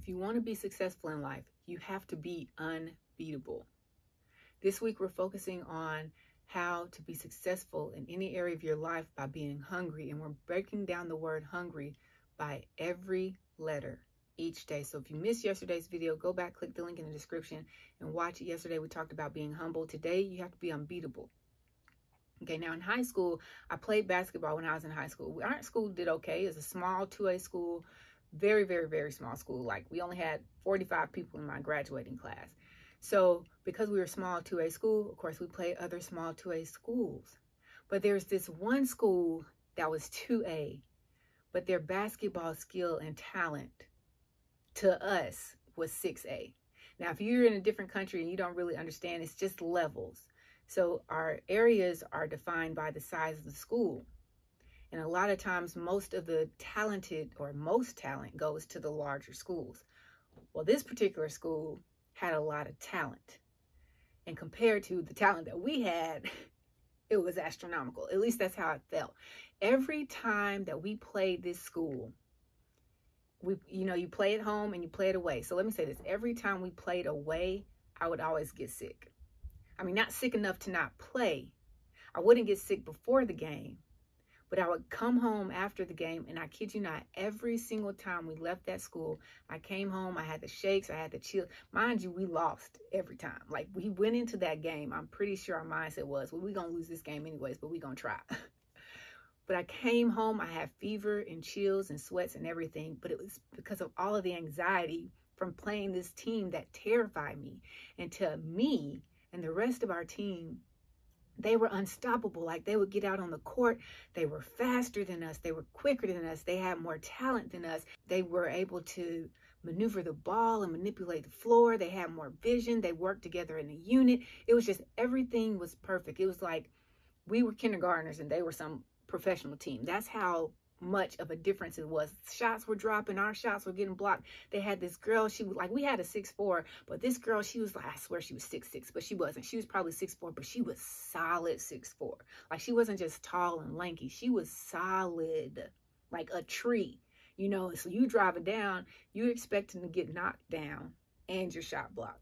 If you want to be successful in life, you have to be unbeatable. This week, we're focusing on how to be successful in any area of your life by being hungry. And we're breaking down the word hungry by every letter each day. So if you missed yesterday's video, go back, click the link in the description and watch it. Yesterday, we talked about being humble. Today, you have to be unbeatable. Okay, now in high school, I played basketball when I was in high school. Our school did okay. It's a small 2A school, very, very, very small school. Like we only had 45 people in my graduating class. So because we were a small 2A school, of course, we played other small 2A schools. But there's this one school that was 2A, but their basketball skill and talent to us was 6A. Now, if you're in a different country and you don't really understand, it's just levels. So our areas are defined by the size of the school. And a lot of times, most of the talented or most talent goes to the larger schools. Well, this particular school had a lot of talent. And compared to the talent that we had, it was astronomical. At least that's how it felt. Every time that we played this school, you play at home and you play it away. So let me say this. Every time we played away, I would always get sick. I mean, not sick enough to not play. I wouldn't get sick before the game, but I would come home after the game, and I kid you not, every single time we left that school, I came home, I had the shakes, I had the chill. Mind you, we lost every time. Like, we went into that game, I'm pretty sure our mindset was, well, we're going to lose this game anyways, but we're going to try. But I came home, I had fever and chills and sweats and everything, but it was because of all of the anxiety from playing this team that terrified me. And to me and the rest of our team, they were unstoppable. Like, they would get out on the court. They were faster than us. They were quicker than us. They had more talent than us. They were able to maneuver the ball and manipulate the floor. They had more vision. They worked together in a unit. It was just, everything was perfect. It was like we were kindergartners and they were some professional team. That's how much of a difference it was. Shots were dropping, our shots were getting blocked. They had this girl, she was like, we had a 6'4", but this girl, she was like, I swear she was 6'6", but she wasn't. She was probably 6'4", but she was solid 6'4". Like, she wasn't just tall and lanky. She was solid, like a tree, So you drive it down, you're expecting to get knocked down and your shot blocked.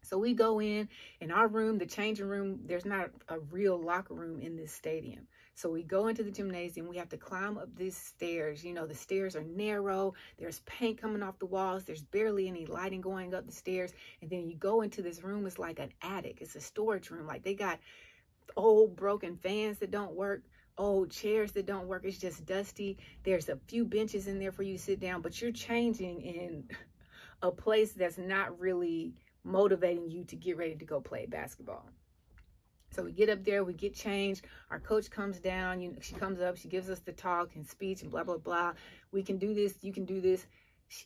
So we go in our room, the changing room, there's not a real locker room in this stadium. So we go into the gymnasium, we have to climb up these stairs. The stairs are narrow, there's paint coming off the walls, there's barely any lighting going up the stairs. And then you go into this room, it's like an attic, it's a storage room. Like, they got old broken fans that don't work, old chairs that don't work, it's just dusty. There's a few benches in there for you to sit down, but you're changing in a place that's not really motivating you to get ready to go play basketball. So we get up there, we get changed. Our coach comes down, she comes up, she gives us the talk and speech and blah, blah, blah. We can do this, you can do this.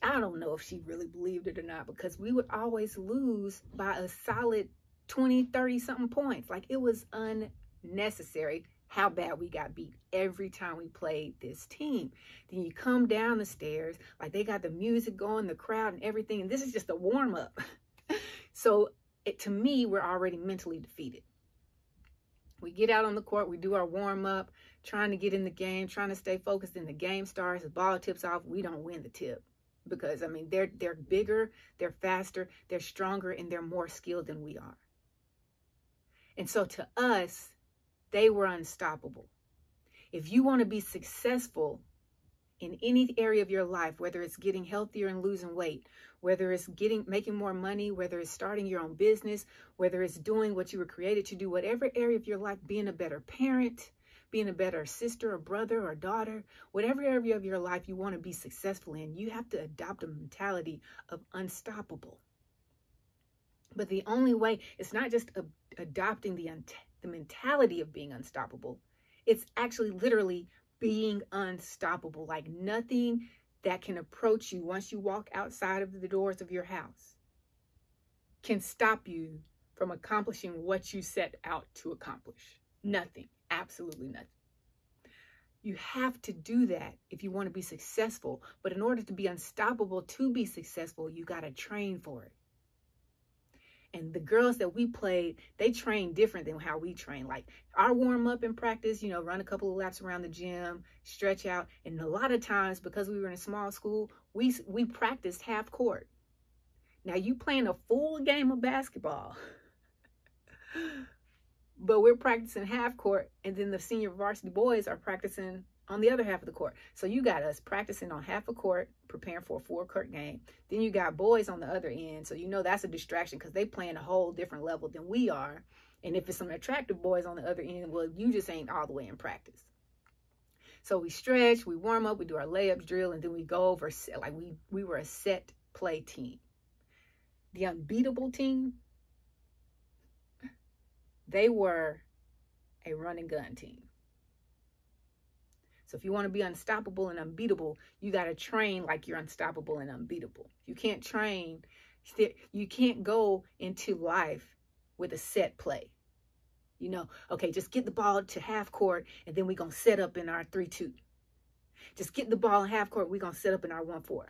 I don't know if she really believed it or not, because we would always lose by a solid 20, 30 something points. Like, it was unnecessary how bad we got beat every time we played this team. Then you come down the stairs, like, they got the music going, the crowd and everything. And this is just a warm up. So to me, we're already mentally defeated. We get out on the court, we do our warm up, trying to get in the game, trying to stay focused. And the game starts, the ball tips off, we don't win the tip. Because, I mean, they're bigger, they're faster, they're stronger, and they're more skilled than we are. And so to us, they were unstoppable. If you want to be successful in any area of your life, whether it's getting healthier and losing weight, whether it's making more money, whether it's starting your own business, whether it's doing what you were created to do, whatever area of your life, being a better parent, being a better sister or brother or daughter, whatever area of your life you want to be successful in, you have to adopt a mentality of unstoppable. But the only way, it's not just adopting the mentality of being unstoppable. It's actually literally being unstoppable. Like, nothing that can approach you once you walk outside of the doors of your house can stop you from accomplishing what you set out to accomplish. Nothing, absolutely nothing. You have to do that if you want to be successful. But in order to be unstoppable, to be successful, you got to train for it. And the girls that we played, they train different than how we train. Like our warm up in practice, run a couple of laps around the gym, stretch out. And a lot of times, because we were in a small school, we practiced half court. Now you playing a full game of basketball, but we're practicing half court, and then the senior varsity boys are practicing on the other half of the court. So you got us practicing on half a court, preparing for a full court game. Then you got boys on the other end. So that's a distraction because they playing a whole different level than we are. And if it's some attractive boys on the other end, well, you just ain't all the way in practice. So we stretch, we warm up, we do our layups drill, and then we go over, like we were a set play team. The unbeatable team, they were a run and gun team. So if you want to be unstoppable and unbeatable, you got to train like you're unstoppable and unbeatable. You can't go into life with a set play. Okay, just get the ball to half court, and then we're going to set up in our 3-2. Just get the ball in half court, we're going to set up in our 1-4.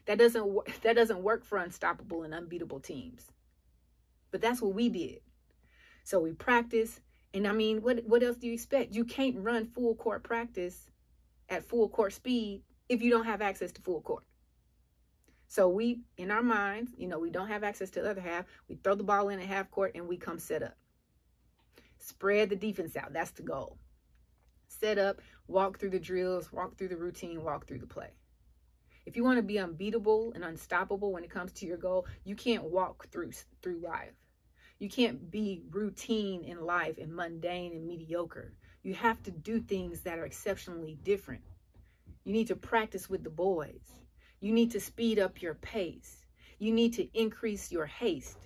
That doesn't work for unstoppable and unbeatable teams. But that's what we did. So we practice, and what else do you expect? You can't run full court practice at full court speed if you don't have access to full court. So we, in our minds, we don't have access to the other half. We throw the ball in at half court and we come set up. Spread the defense out. That's the goal. Set up, walk through the drills, walk through the routine, walk through the play. If you want to be unbeatable and unstoppable when it comes to your goal, you can't walk through life. You can't be routine in life and mundane and mediocre. You have to do things that are exceptionally different. You need to practice with the boys. You need to speed up your pace. You need to increase your haste.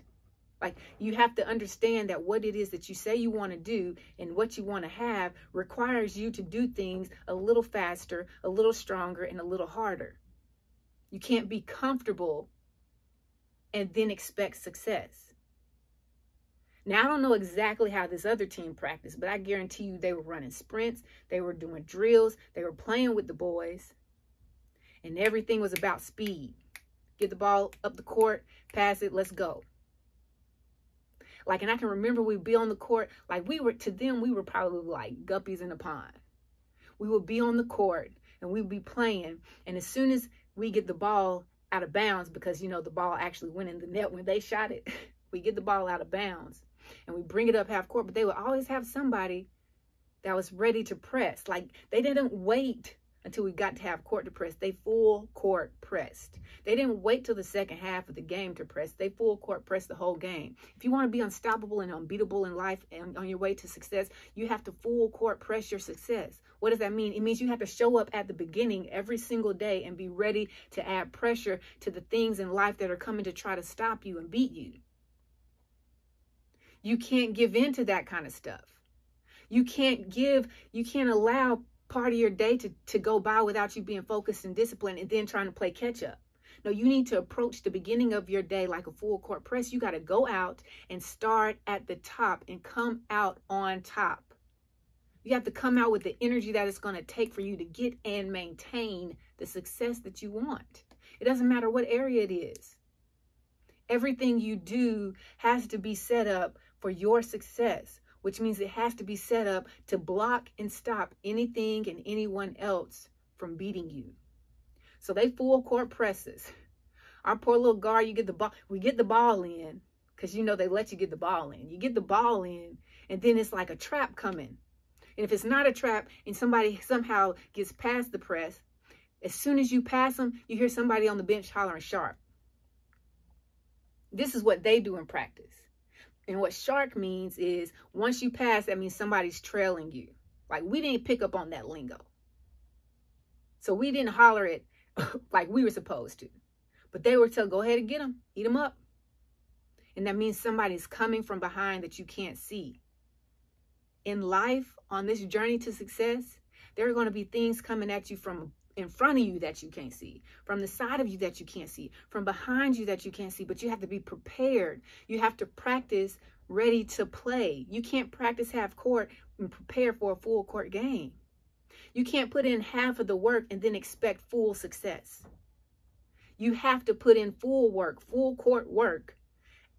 Like, you have to understand that what it is that you say you want to do and what you want to have requires you to do things a little faster, a little stronger, and a little harder. You can't be comfortable and then expect success. Now, I don't know exactly how this other team practiced, but I guarantee you they were running sprints, they were doing drills, they were playing with the boys, and everything was about speed. Get the ball up the court, pass it, let's go. And I can remember we'd be on the court, to them, we were probably like guppies in a pond. We would be on the court, and we'd be playing, and as soon as we get the ball out of bounds, because, the ball actually went in the net when they shot it, we get the ball out of bounds. And we bring it up half court, but they would always have somebody that was ready to press. They didn't wait until we got to half court to press. They full court pressed. They didn't wait till the second half of the game to press. They full court pressed the whole game. If you want to be unstoppable and unbeatable in life and on your way to success, you have to full court press your success. What does that mean? It means you have to show up at the beginning every single day and be ready to add pressure to the things in life that are coming to try to stop you and beat you. You can't give in to that kind of stuff. You can't allow part of your day to go by without you being focused and disciplined and then trying to play catch up. No, you need to approach the beginning of your day like a full court press. You got to go out and start at the top and come out on top. You have to come out with the energy that it's going to take for you to get and maintain the success that you want. It doesn't matter what area it is. Everything you do has to be set up for your success, which means it has to be set up to block and stop anything and anyone else from beating you. So they full court presses. Our poor little guard, we get the ball in, because they let you get the ball in. You get the ball in, and then it's like a trap coming. And if it's not a trap and somebody somehow gets past the press, as soon as you pass them, you hear somebody on the bench hollering sharp. This is what they do in practice. And what shark means is once you pass, that means somebody's trailing you. We didn't pick up on that lingo. So we didn't holler it like we were supposed to. But they were told, go ahead and get them, eat them up. And that means somebody's coming from behind that you can't see. In life, on this journey to success, there are going to be things coming at you from in front of you that you can't see, from the side of you that you can't see, from behind you that you can't see, but you have to be prepared. You have to practice ready to play. You can't practice half court and prepare for a full court game. You can't put in half of the work and then expect full success. You have to put in full work, full court work,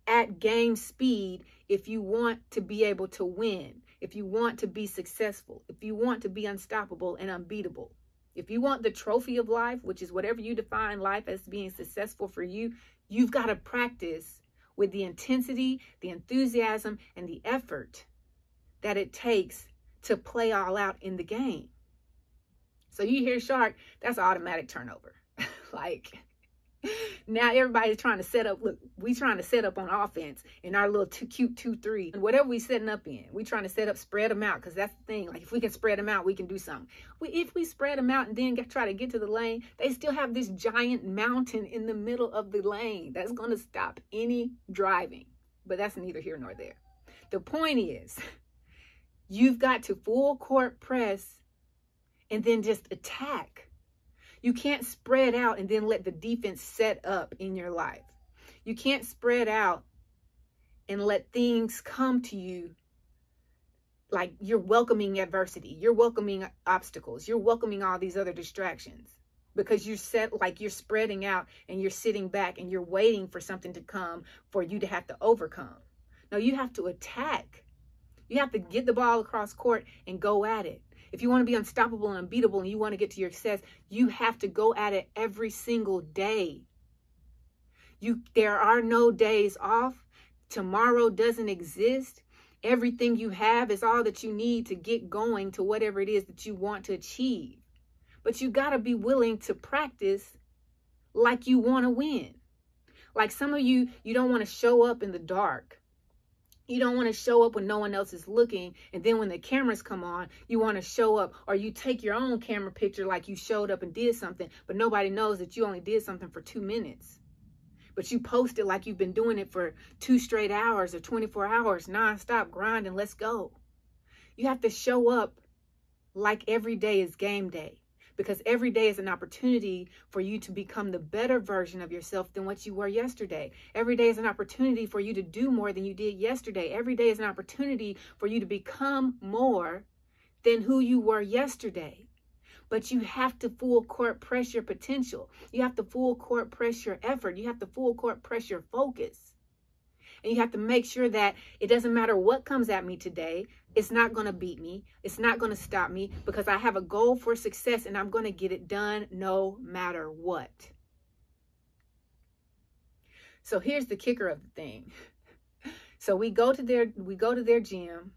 at game speed if you want to be able to win, if you want to be successful, if you want to be unstoppable and unbeatable. If you want the trophy of life, which is whatever you define life as being successful for you, you've got to practice with the intensity, the enthusiasm, and the effort that it takes to play all out in the game. So you hear Shark, that's automatic turnover. Like, now everybody's trying to set up. Look, we trying to set up on offense in our little cute 2-3. And whatever we setting up in, we trying to set up, spread them out, because that's the thing. Like, if we can spread them out, we can do something. If we spread them out and then try to get to the lane, they still have this giant mountain in the middle of the lane that's going to stop any driving. But that's neither here nor there. The point is, you've got to full court press and then just attack. You can't spread out and then let the defense set up in your life. You can't spread out and let things come to you like you're welcoming adversity. You're welcoming obstacles. You're welcoming all these other distractions because you're spreading out and you're sitting back and you're waiting for something to come for you to have to overcome. No, you have to attack. You have to get the ball across court and go at it. If you want to be unstoppable and unbeatable and you want to get to your success, you have to go at it every single day. There are no days off. Tomorrow doesn't exist. Everything you have is all that you need to get going to whatever it is that you want to achieve. But you got to be willing to practice like you want to win. Like some of you don't want to show up in the dark. You don't want to show up when no one else is looking. And then when the cameras come on, you want to show up, or you take your own camera picture like you showed up and did something, but nobody knows that you only did something for 2 minutes. But you post it like you've been doing it for 2 straight hours or 24 hours, nonstop grinding. Let's go. You have to show up like every day is game day, because every day is an opportunity for you to become the better version of yourself than what you were yesterday. Every day is an opportunity for you to do more than you did yesterday. Every day is an opportunity for you to become more than who you were yesterday. But you have to full court press your potential. You have to full court press your effort. You have to full court press your focus. And you have to make sure that it doesn't matter what comes at me today. It's not going to beat me. It's not going to stop me, because I have a goal for success and I'm going to get it done no matter what. So here's the kicker of the thing. So we go to their gym.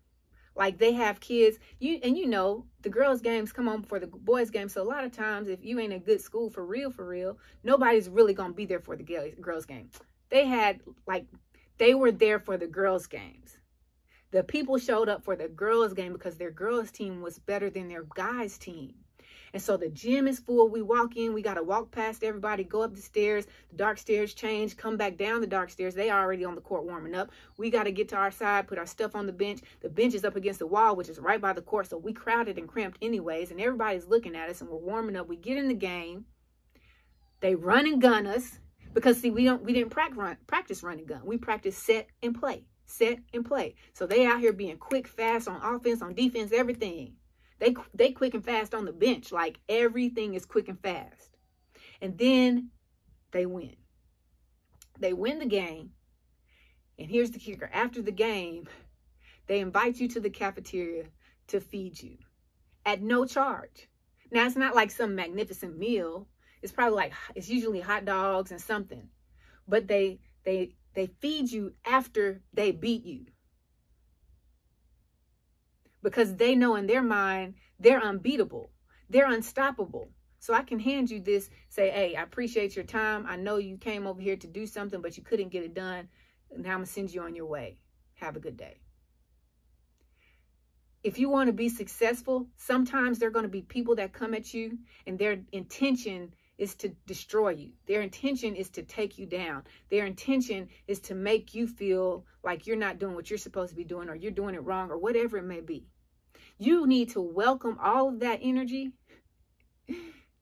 Like, they have kids, the girls' games come on before the boys' games. So a lot of times, if you ain't a good school for real, nobody's really going to be there for the girls' game. They were there for the girls' games. The people showed up for the girls' game because their girls' team was better than their guys' team. And so the gym is full. We walk in, we got to walk past everybody, go up the stairs, the dark stairs change, come back down the dark stairs. They are already on the court warming up. We got to get to our side, put our stuff on the bench. The bench is up against the wall, which is right by the court. So we crowded and cramped anyways, and everybody's looking at us and we're warming up. We get in the game. They run and gun us because, see, we didn't practice run and gun. We practice set and play. Set and play. So they out here being quick, fast on offense, on defense, everything. They quick and fast on the bench. Like, everything is quick and fast. And then they win. They win the game. And here's the kicker. After the game, they invite you to the cafeteria to feed you at no charge. Now, it's not like some magnificent meal. It's probably it's usually hot dogs and something. But they feed you after they beat you. Because they know in their mind, they're unbeatable. They're unstoppable. So I can hand you this, say, hey, I appreciate your time. I know you came over here to do something, but you couldn't get it done. Now I'm going to send you on your way. Have a good day. If you want to be successful, sometimes there are going to be people that come at you and their intention is to destroy you. Their intention is to take you down. Their intention is to make you feel like you're not doing what you're supposed to be doing, or you're doing it wrong, or whatever it may be. You need to welcome all of that energy,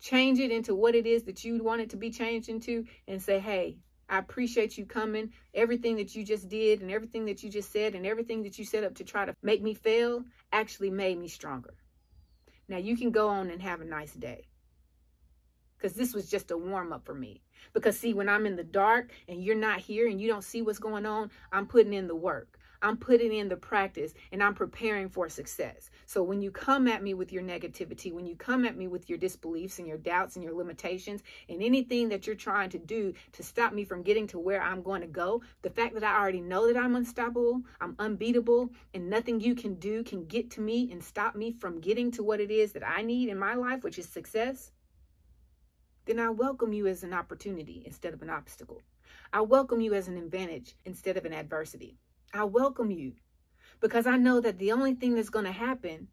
change it into what it is that you want it to be changed into, and say, hey, I appreciate you coming. Everything that you just did and everything that you just said and everything that you set up to try to make me fail actually made me stronger. Now you can go on and have a nice day. because this was just a warm-up for me. Because see, when I'm in the dark and you're not here and you don't see what's going on, I'm putting in the work. I'm putting in the practice, and I'm preparing for success. So when you come at me with your negativity, when you come at me with your disbeliefs and your doubts and your limitations and anything that you're trying to do to stop me from getting to where I'm going to go, the fact that I already know that I'm unstoppable, I'm unbeatable, and nothing you can do can get to me and stop me from getting to what it is that I need in my life, which is success, then I welcome you as an opportunity instead of an obstacle. I welcome you as an advantage instead of an adversity. I welcome you because I know that the only thing that's going to happen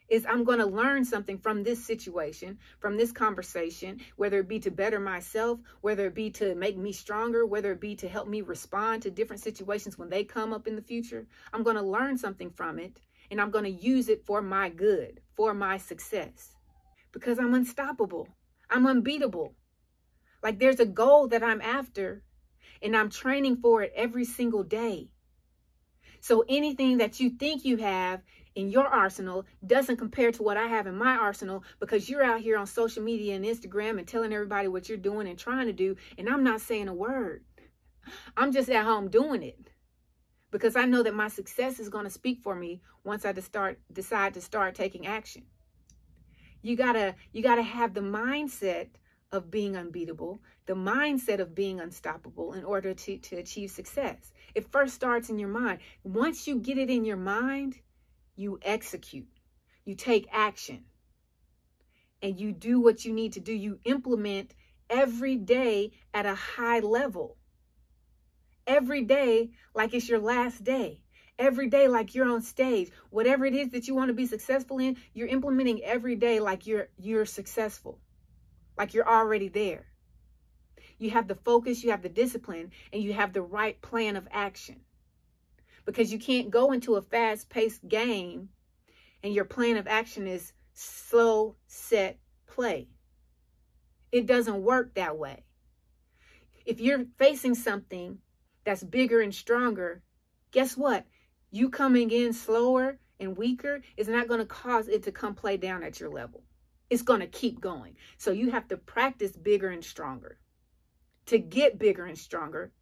is I'm going to learn something from this situation, from this conversation, whether it be to better myself, whether it be to make me stronger, whether it be to help me respond to different situations when they come up in the future. I'm going to learn something from it, and I'm going to use it for my good, for my success, because I'm unstoppable. I'm unbeatable. Like there's a goal that I'm after, and I'm training for it every single day. So anything that you think you have in your arsenal doesn't compare to what I have in my arsenal, because you're out here on social media and Instagram and telling everybody what you're doing and trying to do, and I'm not saying a word. I'm just at home doing it because I know that my success is going to speak for me once I decide to start taking action. You gotta have the mindset of being unbeatable, the mindset of being unstoppable in order to achieve success. It first starts in your mind. Once you get it in your mind, you execute, you take action, and you do what you need to do. You implement every day at a high level. Every day like it's your last day. Every day like you're on stage. Whatever it is that you want to be successful in, you're implementing every day like you're successful, like you're already there. You have the focus, you have the discipline, and you have the right plan of action. Because you can't go into a fast-paced game and your plan of action is slow, set, play. It doesn't work that way. If you're facing something that's bigger and stronger, guess what? You coming in slower and weaker is not going to cause it to come play down at your level. It's going to keep going. So you have to practice bigger and stronger, to get bigger and stronger,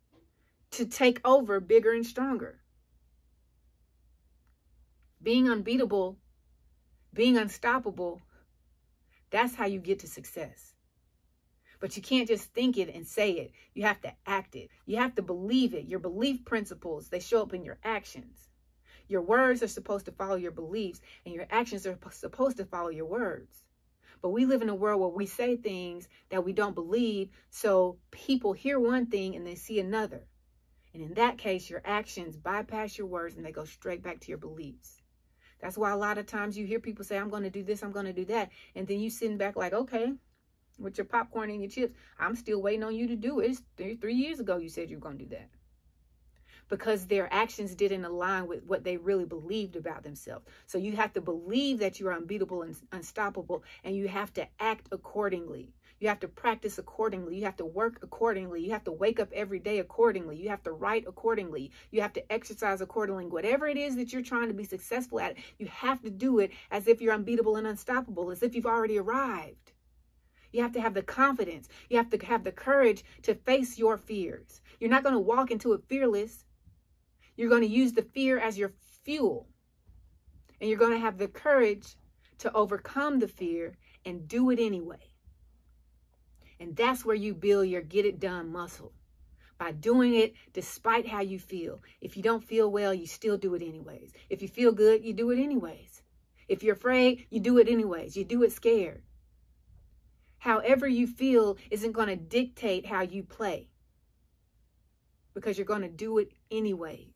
to take over bigger and stronger. Being unbeatable, being unstoppable, that's how you get to success. But you can't just think it and say it. You have to act it. You have to believe it. Your belief principles, they show up in your actions. Your words are supposed to follow your beliefs, and your actions are supposed to follow your words. But we live in a world where we say things that we don't believe, so people hear one thing and they see another. And in that case, your actions bypass your words and they go straight back to your beliefs. That's why a lot of times you hear people say, I'm going to do this, I'm going to do that. And then you sitting back like, okay, with your popcorn and your chips, I'm still waiting on you to do it. It's 3 years ago you said you were going to do that. Because their actions didn't align with what they really believed about themselves. So you have to believe that you are unbeatable and unstoppable, and you have to act accordingly. You have to practice accordingly. You have to work accordingly. You have to wake up every day accordingly. You have to write accordingly. You have to exercise accordingly. Whatever it is that you're trying to be successful at, you have to do it as if you're unbeatable and unstoppable, as if you've already arrived. You have to have the confidence. You have to have the courage to face your fears. You're not going to walk into it fearless. You're going to use the fear as your fuel. And you're going to have the courage to overcome the fear and do it anyway. And that's where you build your get it done muscle. By doing it despite how you feel. If you don't feel well, you still do it anyways. If you feel good, you do it anyways. If you're afraid, you do it anyways. You do it scared. However you feel isn't going to dictate how you play, because you're going to do it anyways.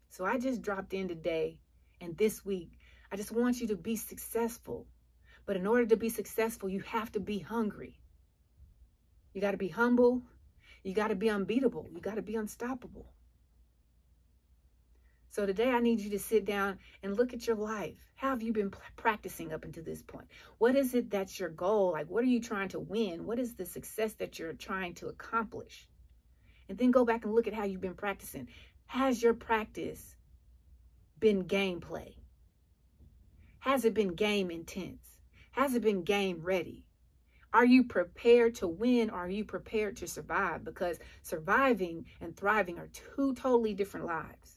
So I just dropped in today and this week. I just want you to be successful. But in order to be successful, you have to be hungry. You got to be humble. You got to be unbeatable. You got to be unstoppable. So today I need you to sit down and look at your life. How have you been practicing up until this point? What is it that's your goal? Like, what are you trying to win? What is the success that you're trying to accomplish? And then go back and look at how you've been practicing. Has your practice been gameplay? Has it been game intense? Has it been game ready? Are you prepared to win, or are you prepared to survive? Because surviving and thriving are two totally different lives.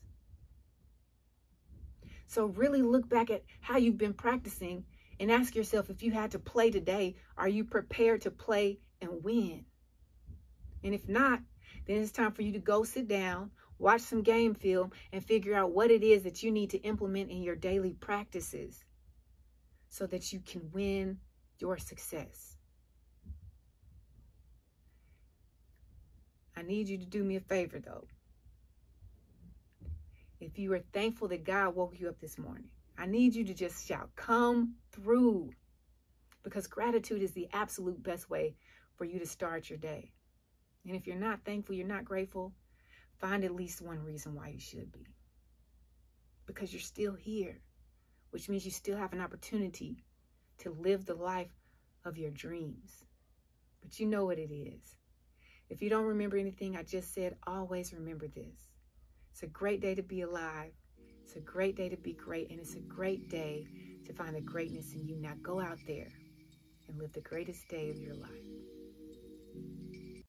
So really look back at how you've been practicing and ask yourself, if you had to play today, are you prepared to play and win? And if not, then it's time for you to go sit down, watch some game film, and figure out what it is that you need to implement in your daily practices so that you can win your success. I need you to do me a favor, though. If you are thankful that God woke you up this morning, I need you to just shout, "Come through," because gratitude is the absolute best way for you to start your day. And if you're not thankful, you're not grateful, find at least one reason why you should be. Because you're still here, which means you still have an opportunity to live the life of your dreams. But you know what it is. If you don't remember anything I just said, always remember this. It's a great day to be alive. It's a great day to be great. And it's a great day to find the greatness in you. Now go out there and live the greatest day of your life.